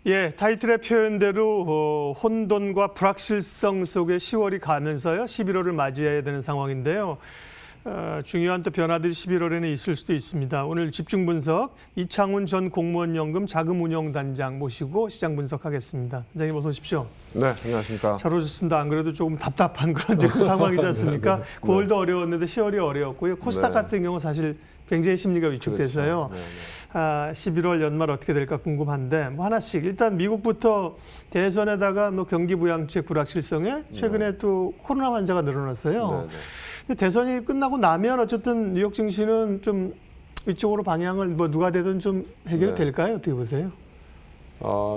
예, 타이틀의 표현대로 혼돈과 불확실성 속에 10월이 가면서요, 11월을 맞이해야 되는 상황인데요. 중요한 또 변화들이 11월에는 있을 수도 있습니다. 오늘 집중 분석 이창훈 전 공무원연금 자금운용단장 모시고 시장 분석하겠습니다. 단장님 어서 오십시오. 네, 안녕하십니까. 잘 오셨습니다. 안 그래도 조금 답답한 그런 지금 상황이지 않습니까? 네. 9월도 어려웠는데 10월이 어려웠고요. 코스닥 네. 같은 경우 사실 굉장히 심리가 위축돼서요. 그렇죠. 11월 연말 어떻게 될까 궁금한데 뭐 하나씩 일단 미국부터 대선에다가 뭐 경기 부양책 불확실성에 최근에 또 코로나 환자가 늘어났어요. 근데 대선이 끝나고 나면 어쨌든 뉴욕 증시는 좀 이쪽으로 방향을 뭐 누가 되든 좀 해결이 될까요? 어떻게 보세요?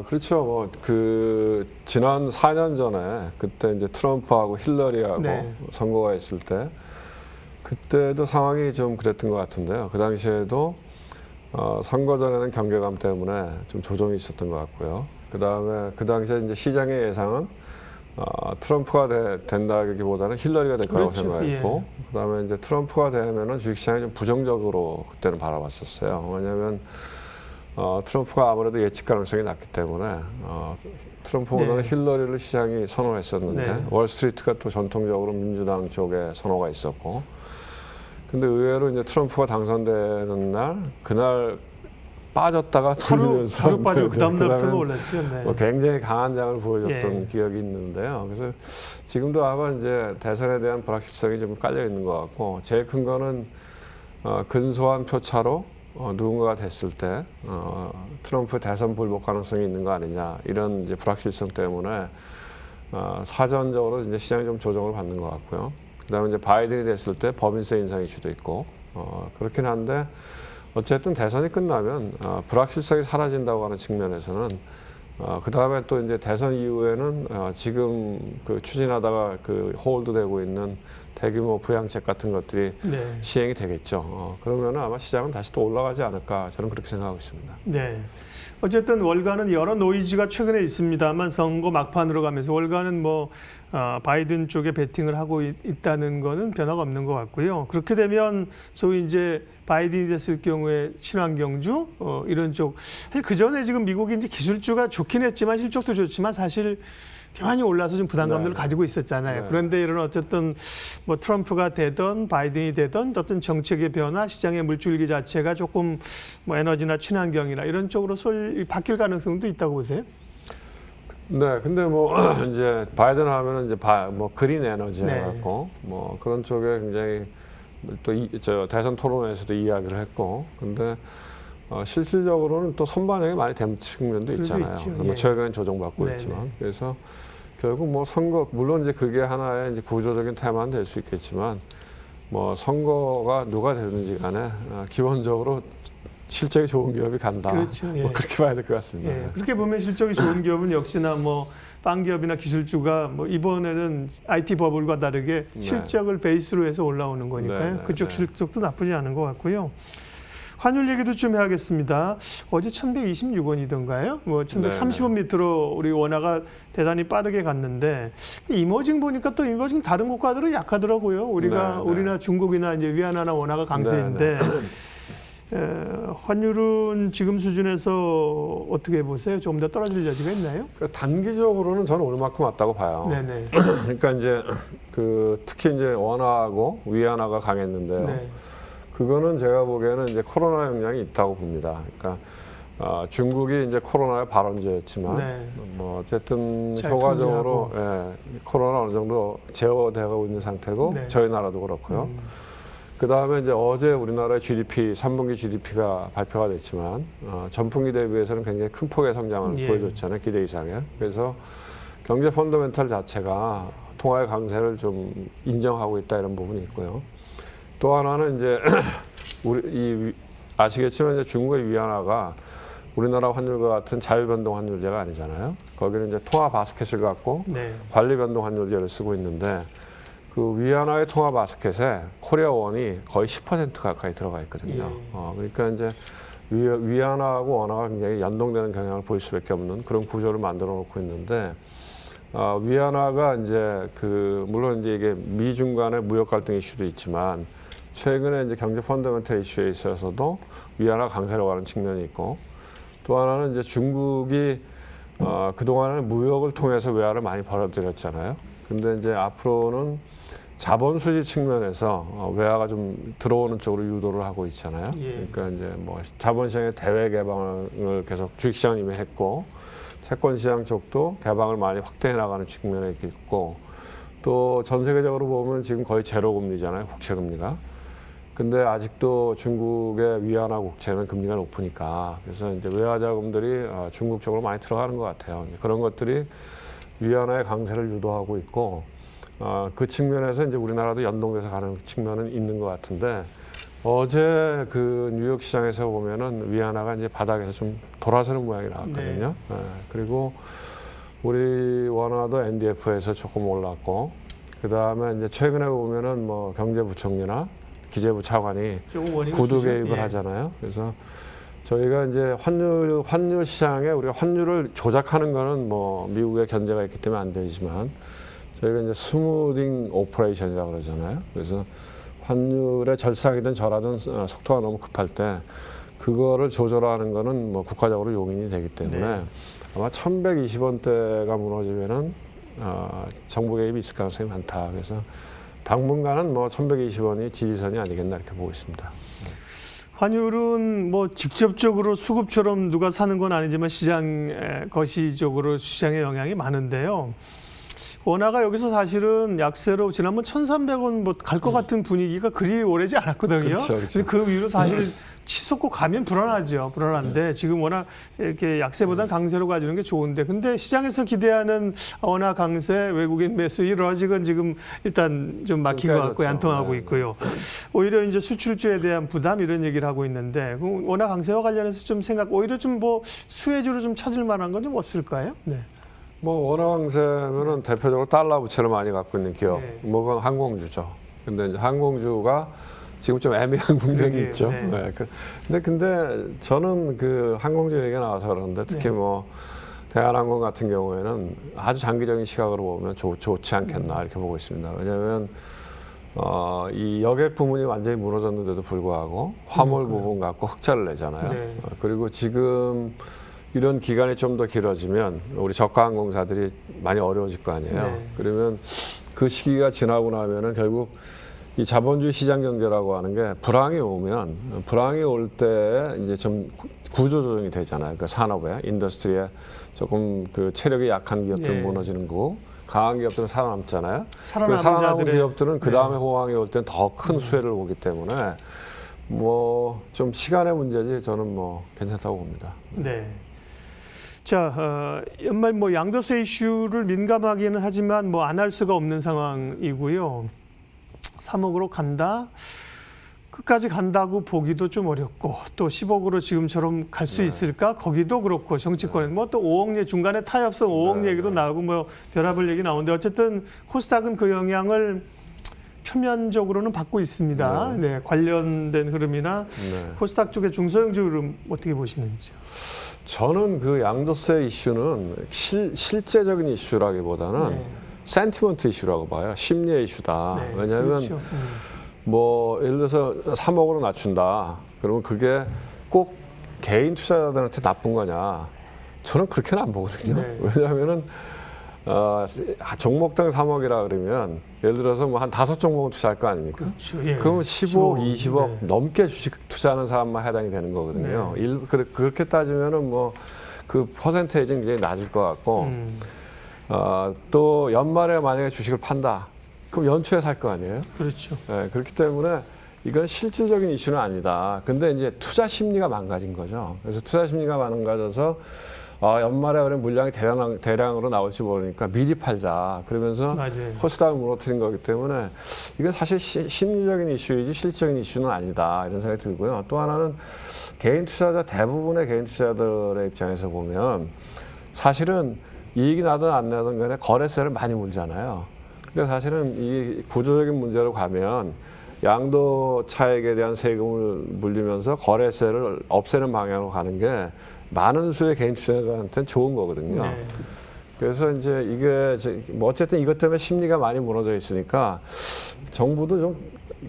그렇죠. 지난 4년 전에 그때 이제 트럼프하고 힐러리하고 선거가 있을 때 그때도 상황이 좀 그랬던 것 같은데요. 그 당시에도 선거 전에는 경계감 때문에 좀 조정이 있었던 것 같고요. 그다음에 그 당시에 이제 시장의 예상은 트럼프가 된다기보다는 힐러리가 될 거라고 생각했고, 그다음에 이제 트럼프가 되면은 주식시장이 좀 부정적으로 그때는 바라봤었어요. 왜냐하면 트럼프가 아무래도 예측 가능성이 낮기 때문에 트럼프보다는 힐러리를 시장이 선호했었는데 월스트리트가 또 전통적으로 민주당 쪽에 선호가 있었고, 근데 의외로 이제 트럼프가 당선되는 날 그날 빠졌다가 돌리면서 하루 빠지고 그 다음날 펴고 올랐죠. 뭐 굉장히 강한 장을 보여줬던 기억이 있는데요. 그래서 지금도 아마 이제 대선에 대한 불확실성이 좀 깔려 있는 것 같고, 제일 큰 거는 근소한 표차로 누군가가 됐을 때 트럼프 대선 불복 가능성이 있는 거 아니냐, 이런 이제 불확실성 때문에 사전적으로 이제 시장이 좀 조정을 받는 것 같고요. 그다음에 이제 바이든이 됐을 때 법인세 인상 이슈도 있고, 그렇긴 한데 어쨌든 대선이 끝나면 불확실성이 사라진다고 하는 측면에서는 그다음에 또 이제 대선 이후에는 지금 그 추진하다가 그 홀드되고 있는 대규모 부양책 같은 것들이 시행이 되겠죠. 그러면 아마 시장은 다시 또 올라가지 않을까, 저는 그렇게 생각하고 있습니다. 네. 어쨌든 월가는 여러 노이즈가 최근에 있습니다만 선거 막판으로 가면서 월가는 뭐 바이든 쪽에 베팅을 하고 있다는 거는 변화가 없는 것 같고요. 그렇게 되면 소위 이제 바이든이 됐을 경우에 친환경주 이런 쪽, 그 전에 지금 미국이 이제 기술주가 좋긴 했지만 실적도 좋지만 사실 많이 올라서 좀 부담감들을 가지고 있었잖아요. 그런데 이런 어쨌든 뭐 트럼프가 되던 바이든이 되던 어떤 정책의 변화, 시장의 물줄기 자체가 조금 뭐 에너지나 친환경이나 이런 쪽으로 바뀔 가능성도 있다고 보세요? 네, 근데 뭐 이제 바이든 하면은 이제 뭐 그린 에너지 해갖고 뭐 그런 쪽에 굉장히 또 대선 토론회에서도 이야기를 했고, 근데 실질적으로는 또 선반영이 많이 된 측면도 있잖아요. 뭐 최근엔 조정받고 있지만, 그래서 결국 뭐 선거, 물론 이제 그게 하나의 이제 구조적인 테마는 될 수 있겠지만, 뭐 선거가 누가 되든지 간에 기본적으로 실적이 좋은 기업이 간다. 그렇죠. 뭐 그렇게 봐야 될 것 같습니다. 그렇게 보면 실적이 좋은 기업은 역시나 뭐 빵기업이나 기술주가 뭐 이번에는 IT 버블과 다르게 실적을 베이스로 해서 올라오는 거니까요. 그쪽 실적도 나쁘지 않은 것 같고요. 환율 얘기도 좀 해야겠습니다. 어제 1126원이던가요? 뭐 1130원 밑으로 우리 원화가 대단히 빠르게 갔는데, 이머징 보니까 또 이머징 다른 국가들은 약하더라고요. 우리나 중국이나 이제 위안화나 원화가 강세인데 환율은 지금 수준에서 어떻게 보세요? 조금 더 떨어질 여지가 있나요? 단기적으로는 저는 오늘만큼 왔다고 봐요. 그러니까 이제 특히 이제 원화하고 위안화가 강했는데요. 그거는 제가 보기에는 이제 코로나 영향이 있다고 봅니다. 그러니까 중국이 이제 코로나의 발원제였지만 뭐 어쨌든 효과적으로 코로나 어느 정도 제어되고 있는 상태고, 저희 나라도 그렇고요. 그 다음에 이제 어제 우리나라의 GDP, 3분기 GDP가 발표가 됐지만 전분기 대비해서는 굉장히 큰 폭의 성장을 보여줬잖아요. 기대 이상의. 그래서 경제 펀더멘탈 자체가 통화의 강세를 좀 인정하고 있다, 이런 부분이 있고요. 또 하나는 이제 아시겠지만 이제 중국의 위안화가 우리나라 환율과 같은 자유변동 환율제가 아니잖아요. 거기는 이제 통화 바스켓을 갖고 관리변동 환율제를 쓰고 있는데, 그 위안화의 통화 바스켓에 코리아원이 거의 10% 가까이 들어가 있거든요. 그러니까 이제 위안화하고 원화가 굉장히 연동되는 경향을 보일 수밖에 없는 그런 구조를 만들어 놓고 있는데, 위안화가 이제 물론 이제 이게 미중 간의 무역 갈등 이슈도 있지만, 최근에 이제 경제 펀더멘털 이슈에 있어서도 위안화 강세로 가는 측면이 있고, 또 하나는 이제 중국이 그동안은 무역을 통해서 외화를 많이 벌어들였잖아요. 근데 이제 앞으로는 자본 수지 측면에서 외화가 좀 들어오는 쪽으로 유도를 하고 있잖아요. 예. 그러니까 이제 뭐 자본시장의 대외 개방을 계속 주식시장 이미 했고, 채권시장 쪽도 개방을 많이 확대해 나가는 측면에 있고, 또 전 세계적으로 보면 지금 거의 제로 금리잖아요, 국채 금리가. 근데 아직도 중국의 위안화 국채는 금리가 높으니까, 그래서 이제 외화 자금들이 중국 쪽으로 많이 들어가는 것 같아요. 그런 것들이 위안화의 강세를 유도하고 있고, 그 측면에서 이제 우리나라도 연동돼서 가는 측면은 있는 것 같은데, 어제 그 뉴욕 시장에서 보면은 위안화가 이제 바닥에서 좀 돌아서는 모양이 나왔거든요. 네. 그리고 우리 원화도 NDF에서 조금 올랐고, 그 다음에 이제 최근에 보면은 뭐 경제부총리나 기재부 차관이 구두 개입을 하잖아요. 그래서 저희가 이제 환율 시장에 우리가 환율을 조작하는 거는 뭐 미국의 견제가 있기 때문에 안 되지만, 저희가 이제 스무딩 오퍼레이션이라고 그러잖아요. 그래서 환율의 절상이든 절하든 속도가 너무 급할 때 그거를 조절하는 거는 뭐 국가적으로 용인이 되기 때문에 네. 아마 1120원대가 무너지면은 정부 개입이 있을 가능성이 많다. 그래서 당분간은 뭐 1120원이 지지선이 아니겠나 이렇게 보고 있습니다. 환율은 뭐 직접적으로 수급처럼 누가 사는 건 아니지만 시장 거시적으로 시장에 영향이 많은데요. 원화가 여기서 사실은 약세로 지난번 1,300원 뭐 갈 것 같은 분위기가 그리 오래지 않았거든요. 그렇죠, 그렇죠. 그 위로 사실 치솟고 가면 불안하죠. 불안한데 지금 워낙 이렇게 약세보단 강세로 가주는 게 좋은데, 근데 시장에서 기대하는 원화 강세, 외국인 매수 이런 아직은 지금 일단 좀 막힌 것 같고 얀통하고 있고요. 오히려 이제 수출주에 대한 부담 이런 얘기를 하고 있는데, 원화 강세와 관련해서 좀 오히려 좀 뭐 수혜주로 좀 찾을 만한 건 좀 없을까요? 네. 뭐 원화 강세면은 대표적으로 달러 부채를 많이 갖고 있는 기업, 네. 뭐 그건 항공주죠. 근데 이제 항공주가 지금 좀 애매한 국면이 있죠. 네. 네. 근데 저는 그 항공주 얘기가 나와서 그러는데 특히 뭐 대한항공 같은 경우에는 아주 장기적인 시각으로 보면 좋지 않겠나 이렇게 보고 있습니다. 왜냐하면 이 여객 부문이 완전히 무너졌는데도 불구하고 화물 부분 갖고 흑자를 내잖아요. 네. 그리고 지금 이런 기간이 좀 더 길어지면 우리 저가 항공사들이 많이 어려워질 거 아니에요. 네. 그러면 그 시기가 지나고 나면은 결국 이 자본주의 시장 경제라고 하는 게 불황이 올 때 이제 좀 구조조정이 되잖아요. 그 산업에, 인더스트리에 조금 그 체력이 약한 기업들은 무너지는 거고, 강한 기업들은 살아남잖아요. 살아남은 기업들은 그 다음에 호황이 올 때는 더 큰 수혜를 보기 때문에 뭐 좀 시간의 문제지 저는 뭐 괜찮다고 봅니다. 네. 자, 연말 뭐 양도세 이슈를 민감하기는 하지만 뭐 안 할 수가 없는 상황이고요. 3억으로 간다. 끝까지 간다고 보기도 좀 어렵고, 또 10억으로 지금처럼 갈 수 있을까? 거기도 그렇고, 정치권에 뭐 또 5억 중간에 타협성 5억 얘기도 나오고 뭐 별의별 얘기 나오는데, 어쨌든 코스닥은 그 영향을 표면적으로는 받고 있습니다. 네, 관련된 흐름이나 코스닥 쪽의 중소형주 흐름 어떻게 보시는지요? 저는 그 양도세 이슈는 실제적인 이슈라기보다는 센티먼트 이슈라고 봐요. 심리의 이슈다. 네, 왜냐하면 그렇죠. 뭐 예를 들어서 3억으로 낮춘다. 그러면 그게 꼭 개인 투자자들한테 나쁜 거냐? 저는 그렇게는 안 보거든요. 네. 왜냐하면은 종목당 3억이라 그러면 예를 들어서 뭐 한 5종목은 투자할 거 아닙니까? 그렇죠. 예. 그러면 15억, 20억 네. 넘게 주식 투자하는 사람만 해당이 되는 거거든요. 그렇게 따지면은 뭐 그 퍼센테이지는 굉장히 낮을 것 같고, 또 연말에 만약에 주식을 판다, 그럼 연초에 살 거 아니에요? 그렇죠. 네, 그렇기 때문에 이건 실질적인 이슈는 아니다. 근데 이제 투자 심리가 망가진 거죠. 그래서 투자 심리가 망가져서 연말에 그럼 물량이 대량으로 나올지 모르니까 미리 팔자. 그러면서 코스닥을 무너뜨린 거기 때문에 이건 사실 심리적인 이슈이지 실질적인 이슈는 아니다. 이런 생각이 들고요. 또 하나는 대부분의 개인 투자자들의 입장에서 보면 사실은 이익이 나든 안 나든 간에 거래세를 많이 물잖아요. 그러니까 사실은 이 구조적인 문제로 가면 양도 차익에 대한 세금을 물리면서 거래세를 없애는 방향으로 가는 게 많은 수의 개인 투자자한테는 좋은 거거든요. 네. 그래서 이제 이게 뭐 어쨌든 이것 때문에 심리가 많이 무너져 있으니까 정부도 좀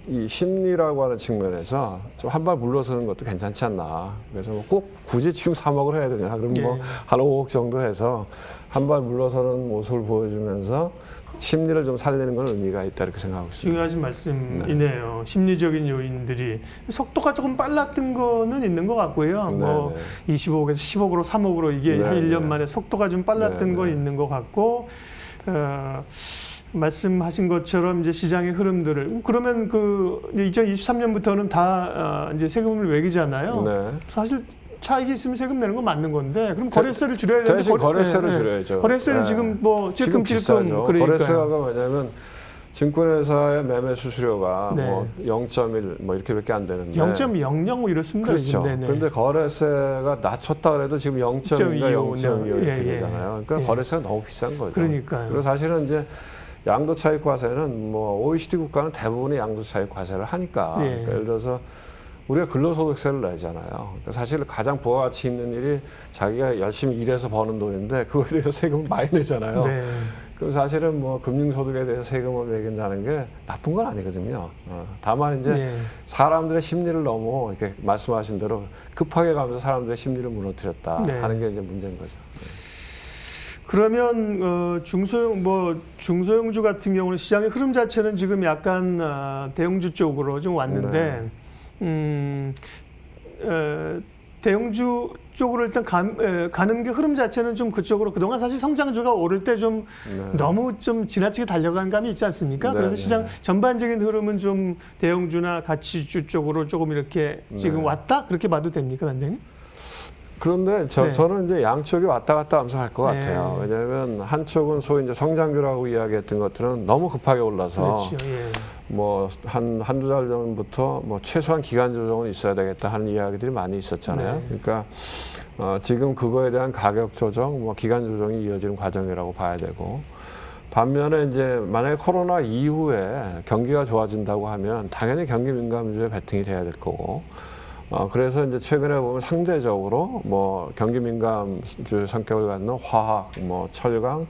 이 심리라고 하는 측면에서 좀 한 발 물러서는 것도 괜찮지 않나. 그래서 뭐꼭 굳이 지금 3억을 해야 되냐. 그럼 뭐 한 5억 정도 해서 한 발 물러서는 모습을 보여주면서 심리를 좀 살리는 건 의미가 있다 이렇게 생각하고 있습니다. 중요하신 말씀이네요. 심리적인 요인들이 속도가 조금 빨랐던 거는 있는 것 같고요. 뭐 25억에서 10억으로 3억으로 이게 한 1년 만에 속도가 좀 빨랐던 건 있는 것 같고 말씀하신 것처럼 이제 시장의 흐름들을 그러면 그 2023년부터는 다 이제 세금을 매기잖아요. 사실 차익이 있으면 세금 내는 건 맞는 건데 그럼 거래세를 줄여야 되는데 대신 거래세를 줄여야죠. 거래세는 지금 뭐 찔끔찔끔 그러니까요. 거래세가 뭐냐면 증권회사의 매매 수수료가 뭐 0.1 뭐 이렇게밖에 안 되는데 0.00 뭐 이렇습니다. 그렇죠. 그런데 거래세가 낮췄다 그래도 지금 0.2가 0.25 이렇게 되잖아요. 그러니까 거래세가 너무 비싼 거죠. 그러니까요. 그리고 사실은 이제 양도 차익 과세는 뭐 OECD 국가는 대부분이 양도 차익 과세를 하니까 그러니까 예를 들어서 우리가 근로소득세를 내잖아요. 그러니까 사실 가장 부가가치 있는 일이 자기가 열심히 일해서 버는 돈인데 그거에 대해서 세금을 많이 내잖아요. 그럼 사실은 뭐 금융소득에 대해서 세금을 매긴다는 게 나쁜 건 아니거든요. 다만 이제 사람들의 심리를 너무 이렇게 말씀하신 대로 급하게 가면서 사람들의 심리를 무너뜨렸다 하는 게 이제 문제인 거죠. 그러면 중소형주 같은 경우는 시장의 흐름 자체는 지금 약간 대형주 쪽으로 좀 왔는데 대형주 쪽으로 일단 가는 게 흐름 자체는 좀 그쪽으로 그동안 사실 성장주가 오를 때 좀 너무 좀 지나치게 달려간 감이 있지 않습니까? 그래서 시장 전반적인 흐름은 좀 대형주나 가치주 쪽으로 조금 이렇게 지금 왔다 그렇게 봐도 됩니까, 단장님? 그런데 저는 이제 양쪽이 왔다 갔다 하면서 할 것 같아요. 왜냐하면 한쪽은 소위 이제 성장주라고 이야기했던 것들은 너무 급하게 올라서 뭐 한두 달 전부터 뭐 최소한 기간 조정은 있어야 되겠다 하는 이야기들이 많이 있었잖아요. 그러니까 지금 그거에 대한 가격 조정, 뭐 기간 조정이 이어지는 과정이라고 봐야 되고 반면에 이제 만약에 코로나 이후에 경기가 좋아진다고 하면 당연히 경기 민감주에 베팅이 돼야 될 거고 그래서 이제 최근에 보면 상대적으로 뭐 경기 민감주 성격을 갖는 화학, 뭐 철강,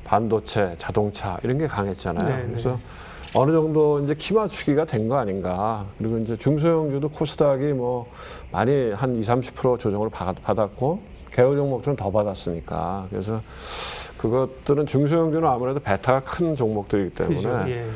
반도체, 자동차 이런 게 강했잖아요. 그래서 어느 정도 이제 키 맞추기가 된 거 아닌가. 그리고 이제 중소형주도 코스닥이 뭐 많이 한 20-30% 조정을 받았고 개별 종목들은 더 받았으니까. 그래서 그것들은 중소형주는 아무래도 베타가 큰 종목들이기 때문에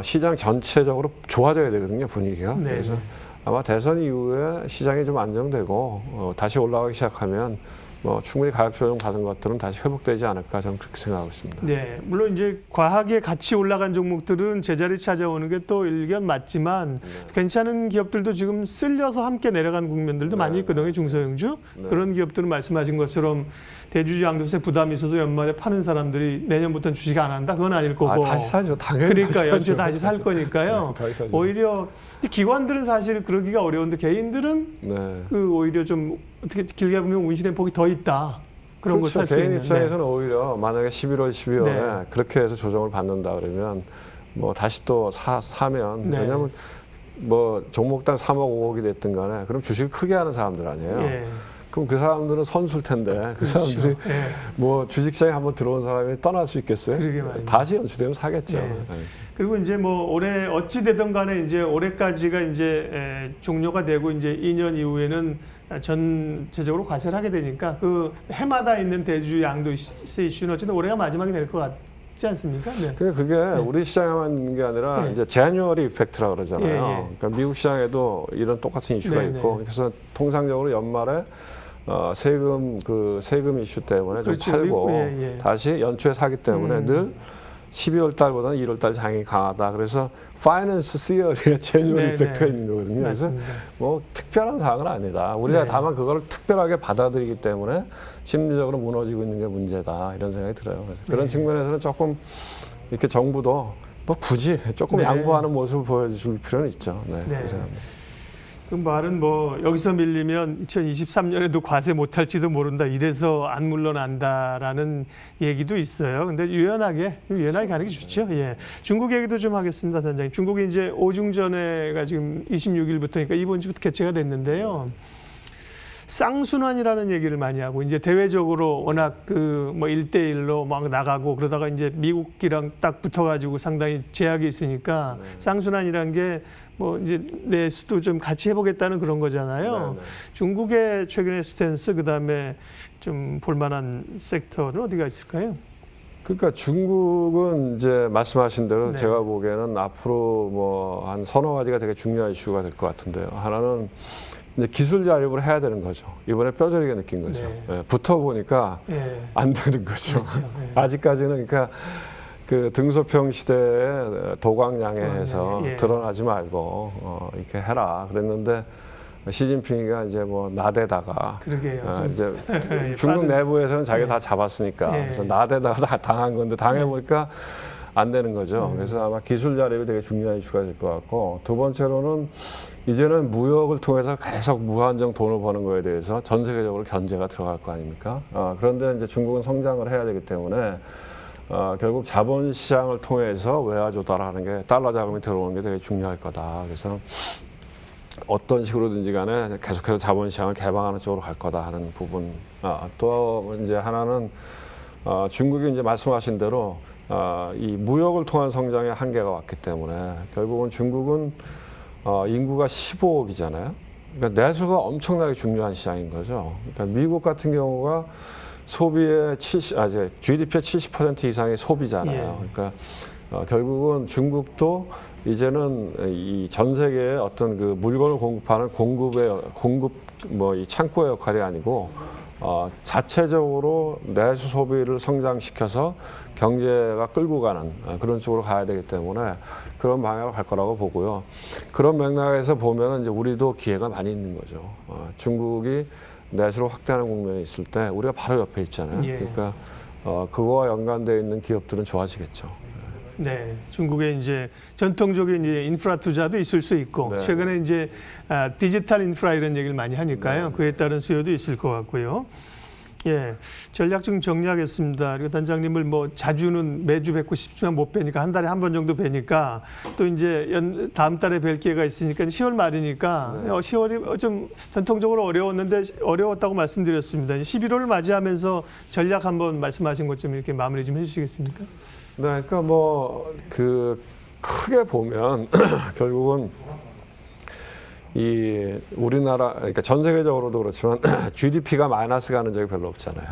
시장 전체적으로 좋아져야 되거든요, 분위기가. 그래서 아마 대선 이후에 시장이 좀 안정되고 다시 올라가기 시작하면 뭐 충분히 가격 조정 받은 것들은 다시 회복되지 않을까 저는 그렇게 생각하고 있습니다. 네, 물론 이제 과하게 같이 올라간 종목들은 제자리 찾아오는 게 또 일견 맞지만 괜찮은 기업들도 지금 쓸려서 함께 내려간 국면들도 많이 있거든요. 중소형주 그런 기업들은 말씀하신 것처럼 대주주 양도세 부담이 있어서 연말에 파는 사람들이 내년부터는 주식 안 한다? 그건 아닐 거고. 다시 사죠. 당연히 그러니까 연초에 다시 살 거니까요. 오히려 기관들은 사실 그러기가 어려운데 개인들은 그 오히려 좀 어떻게 길게 보면 운신의 폭이 더 있다. 그런 걸 살 수 있는. 개인 입장에서는 오히려 만약에 11월, 12월에 그렇게 해서 조정을 받는다 그러면 뭐 다시 또 사면 왜냐하면 뭐 종목당 3억, 5억이 됐든 간에 그럼 주식을 크게 하는 사람들 아니에요. 그럼 그 사람들은 선수일 텐데 그 사람들이 뭐 주식시장에 한번 들어온 사람이 떠날 수 있겠어요? 다시 연출되면 사겠죠. 그리고 이제 뭐 올해 어찌 되든 간에 이제 올해까지가 이제 종료가 되고 이제 2년 이후에는 전체적으로 과세를 하게 되니까 그 해마다 있는 대주 양도세 이슈는 어쨌든 올해가 마지막이 될 것 같지 않습니까? 그게 우리 시장에만 있는 게 아니라 이제 제뉴얼리 이펙트라고 그러잖아요. 그러니까 미국 시장에도 이런 똑같은 이슈가 있고 그래서 통상적으로 연말에 세금 이슈 때문에 좀 팔고 다시 연초에 사기 때문에 늘 12월 달보다는 1월 달 장이 강하다. 그래서 파이낸스 시어리의 제뉴얼 이펙트가 있는 거거든요. 그래서 뭐 특별한 사항은 아니다. 우리가 다만 그걸 특별하게 받아들이기 때문에 심리적으로 무너지고 있는 게 문제다. 이런 생각이 들어요. 그래서 그런 측면에서는 조금 이렇게 정부도 뭐 굳이 조금 양보하는 모습을 보여줄 필요는 있죠. 그래서 그 말은 뭐 여기서 밀리면 2023년에도 과세 못할지도 모른다. 이래서 안 물러난다라는 얘기도 있어요. 근데 유연하게 가는 게 좋죠. 중국 얘기도 좀 하겠습니다, 단장님. 중국이 이제 오중전회가 지금 26일부터니까 이번 주부터 개최가 됐는데요. 쌍순환이라는 얘기를 많이 하고 이제 대외적으로 워낙 그 뭐 1대1로 막 나가고 그러다가 이제 미국이랑 딱 붙어가지고 상당히 제약이 있으니까 쌍순환이라는 게 뭐 이제 내수도 좀 같이 해보겠다는 그런 거잖아요. 중국의 최근의 스탠스 그다음에 좀 볼만한 섹터는 어디가 있을까요? 그러니까 중국은 이제 말씀하신 대로 네. 제가 보기에는 앞으로 뭐 한 서너 가지가 되게 중요한 이슈가 될 것 같은데요. 하나는 이제 기술 자립을 해야 되는 거죠. 이번에 뼈저리게 느낀 거죠. 네. 예, 붙어 보니까 예. 안 되는 거죠. 그렇죠. 예. 아직까지는 그러니까 그 등소평 시대에 도광양해에서 예. 드러나지 말고 이렇게 해라 그랬는데 시진핑이가 이제 뭐 나대다가 그러게요. 이제 좀 중국 빠른- 내부에서는 자기가 예. 다 잡았으니까 예. 그래서 나대다가 다 당한 건데 당해보니까 안 되는 거죠. 그래서 아마 기술 자립이 되게 중요한 이슈가 될 것 같고 두 번째로는 이제는 무역을 통해서 계속 무한정 돈을 버는 거에 대해서 전 세계적으로 견제가 들어갈 거 아닙니까? 그런데 이제 중국은 성장을 해야 되기 때문에 결국 자본시장을 통해서 외화 조달하는 게 달러 자금이 들어오는 게 되게 중요할 거다. 그래서 어떤 식으로든지 간에 계속해서 자본시장을 개방하는 쪽으로 갈 거다 하는 부분. 또 이제 하나는 중국이 이제 말씀하신 대로 이 무역을 통한 성장의 한계가 왔기 때문에 결국은 중국은 인구가 15억이잖아요. 그러니까 내수가 엄청나게 중요한 시장인 거죠. 그러니까 미국 같은 경우가 소비의 GDP의 70% 이상이 소비잖아요. 예. 그러니까 결국은 중국도 이제는 이 전 세계의 어떤 그 물건을 공급하는 공급 뭐 이 창고의 역할이 아니고 자체적으로 내수 소비를 성장시켜서 경제가 끌고 가는 그런 쪽으로 가야 되기 때문에 그런 방향으로 갈 거라고 보고요. 그런 맥락에서 보면은 이제 우리도 기회가 많이 있는 거죠. 중국이 내수로 확대하는 국면에 있을 때 우리가 바로 옆에 있잖아요. 예. 그러니까 그거와 연관되어 있는 기업들은 좋아지겠죠. 네, 중국의 이제 전통적인 이제 인프라 투자도 있을 수 있고 네. 최근에 이제 디지털 인프라 이런 얘기를 많이 하니까요. 네. 그에 따른 수요도 있을 것 같고요. 예, 전략 좀 정리하겠습니다. 그리고 단장님을 뭐 자주는 매주 뵙고 싶지만 못 뵈니까 한 달에 한 번 정도 뵈니까 또 이제 다음 달에 뵐 기회가 있으니까 10월 말이니까 10월이 좀 전통적으로 어려웠다고 말씀드렸습니다. 11월을 맞이하면서 전략 한번 말씀하신 것 좀 이렇게 마무리 좀 해주시겠습니까? 네, 그러니까 뭐 그 크게 보면 결국은 이 우리나라 그러니까 전 세계적으로도 그렇지만 GDP가 마이너스 가는 적이 별로 없잖아요.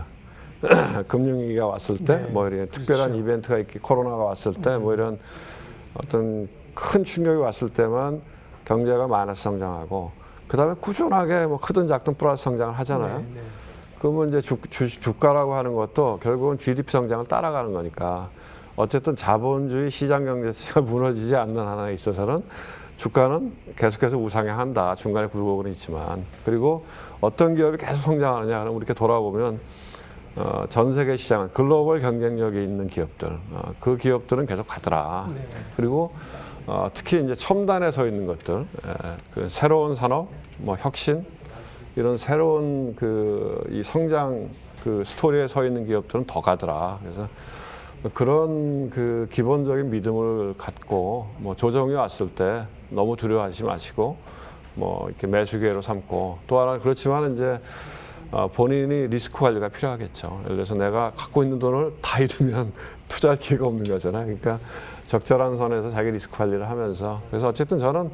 금융위기가 왔을 때 뭐 이런 특별한 그렇죠. 이벤트가 있기 코로나가 왔을 때 뭐 이런 어떤 큰 충격이 왔을 때만 경제가 마이너스 성장하고 그다음에 꾸준하게 뭐 크든 작든 플러스 성장을 하잖아요. 네, 네. 그러면 이제 주가라고 하는 것도 결국은 GDP 성장을 따라가는 거니까 어쨌든 자본주의 시장 경제체가 무너지지 않는 하나에 있어서는 주가는 계속해서 우상향한다. 중간에 굴곡은 있지만. 그리고 어떤 기업이 계속 성장하느냐. 그럼 이렇게 돌아보면 전 세계 시장, 글로벌 경쟁력이 있는 기업들, 그 기업들은 계속 가더라. 네. 그리고 특히 이제 첨단에 서 있는 것들, 그 새로운 산업, 뭐 혁신, 이런 새로운 이 성장 그 스토리에 서 있는 기업들은 더 가더라. 그래서 그런 그 기본적인 믿음을 갖고 뭐 조정이 왔을 때 너무 두려워하지 마시고 뭐 이렇게 매수 기회로 삼고 또 하나 그렇지만 이제 본인이 리스크 관리가 필요하겠죠. 예를 들어서 내가 갖고 있는 돈을 다 잃으면 투자할 기회가 없는 거잖아요. 그러니까 적절한 선에서 자기 리스크 관리를 하면서 그래서 어쨌든 저는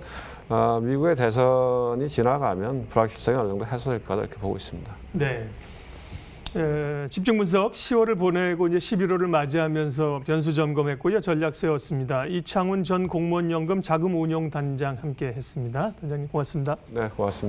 미국의 대선이 지나가면 불확실성이 어느 정도 해소될 거다 이렇게 보고 있습니다. 네. 집중 분석 10월을 보내고 이제 11월을 맞이하면서 변수 점검했고요. 전략 세웠습니다. 이창훈 전 공무원연금 자금운용단장 함께 했습니다. 단장님 고맙습니다. 네, 고맙습니다.